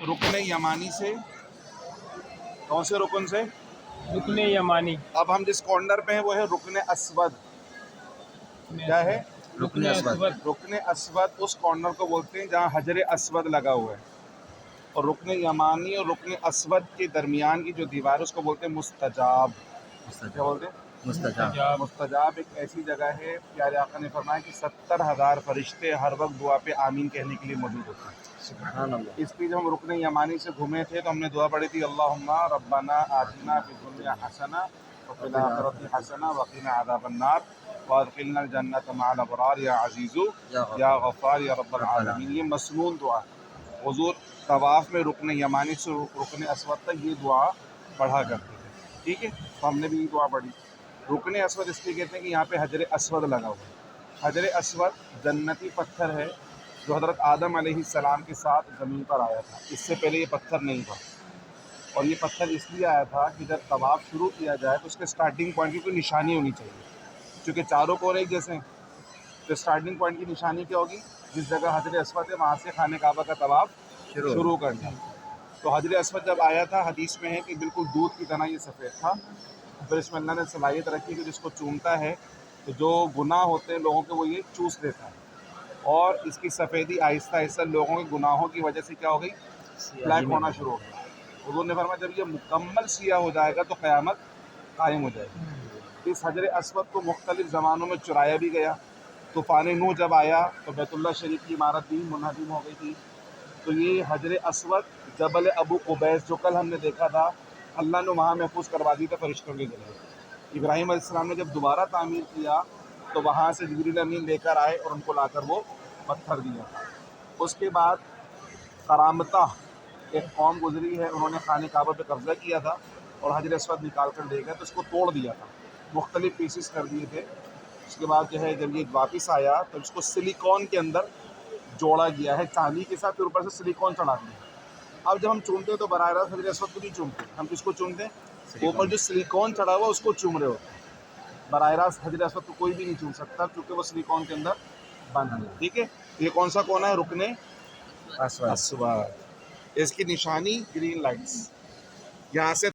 रुकन यमानी से, कौन से रुकन से? रुकन यमानी। अब हम जिस कॉर्नर पे हैं वो है रुकन अस्वद। क्या है? रुकन अस्वद। रुकन अस्वद उस कॉर्नर को बोलते हैं जहाँ हजर अस्वद लगा हुआ है, और रुकन यमानी और रुकन अस्वद के दरमियान की जो दीवार है उसको बोलते हैं मुस्तजाब। क्या बोलते हैं? मुस्तजाब। मुस्तजाब एक ऐसी जगह है, प्यारे आका ने फरमाया कि 70,000 फरिश्ते हर वक्त दुआ पे आमीन कहने के लिए मौजूद होते हैं। सुभान अल्लाह। इसलिए जब हम रुकन यमानी से घूमे थे तो हमने दुआ पढ़ी थी, अल्लाहुम्मा रब्बना आतिना फिद दुनिया हसना व फिल आखिरति हसना व क़िना अज़ाबन्नार वअदखिलनल जन्नत मअल अबरार या अज़ीज़ु या गफ़्फ़ार या रब्बल आलमीन। ये मसनून दुआ। हुज़ूर तवाफ़ में रुकन यमानी से रुकन अस्वद तक ये दुआ पढ़ा करते थे। ठीक है, तो हमने भी ये दुआ पढ़ी। रुकन अस्वद इसलिए कहते हैं कि यहाँ पे हजर अस्वद लगा हुआ है। हजर अस्वद जन्नती पत्थर है जो हज़रत आदम अलैहिस्सलाम के साथ ज़मीन पर आया था। इससे पहले ये पत्थर नहीं था, और ये पत्थर इसलिए आया था कि जब तवाफ़ शुरू किया जाए तो उसके स्टार्टिंग पॉइंट की कोई निशानी होनी चाहिए, क्योंकि चारों कोर एक जैसे हैं। तो स्टार्टिंग पॉइंट की निशानी क्या होगी? जिस जगह हजर अस्वद है वहाँ से खाने काबा का तवाफ़ शुरू करना। तो हजर अस्वद जब आया था, हदीस में है कि बिल्कुल दूध की तरह ये सफ़ेद था। फिर इसमें अल्लाह ने सलाहियत रखी कि जिसको चूमता है तो जो गुनाह होते हैं लोगों के वो ये चूस लेता है, और इसकी सफ़ेदी आहिस्ता आहिस्ता लोगों के गुनाहों की वजह से क्या हो गई? ब्लैक होना शुरू हो गया। हुज़ूर ने फरमाया जब ये मुकम्मल सिया हो जाएगा तो क़यामत कायम हो जाएगी। इस हजर अस्वद को मुख्तलिफ़ ज़मानों में चुराया भी गया। तूफ़ान नूह जब आया तो बैतुल्लाह शरीफ की इमारत भी मुनहदम हो गई थी। तो ये हजर अस्वद जबल अबू कुबैस जो कल हमने देखा था, अल्लाह ने वहाँ महफूज करवा दी था फरिश्तों के ज़रिए। इब्राहीम अलैहिस्सलाम ने जब दोबारा तामीर किया तो वहाँ से जिब्रील अमीन लेकर आए और उनको लाकर वो पत्थर दिया था। उसके बाद करामता एक कौम गुजरी है, उन्होंने खाने काबा पे कब्ज़ा किया था और हजर अस्वद निकाल कर ले गए, तो इसको तोड़ दिया था, मुख्तलिफ़ पीसेस कर दिए थे। उसके बाद जो है जब ये वापस आया तो इसको सिलिकॉन के अंदर जोड़ा गया है, चांदी के साथ, फिर ऊपर से सिलिकॉन चढ़ा दिया। अब जब हम चूमते हैं तो बराह रास्त हजर अस्वद को नहीं चूमते, हम किसको चूमते हैं? ऊपर जो सिलिकॉन चढ़ा हुआ उसको चूम रहे होते हैं। बराह रास्त हजर अस्वद को कोई भी नहीं चूम सकता क्योंकि वो सिलिकॉन के अंदर बंद है। ठीक है, ये कौन सा कोना है? रुकने अस्वद। इसकी निशानी ग्रीन लाइट्स, यहाँ से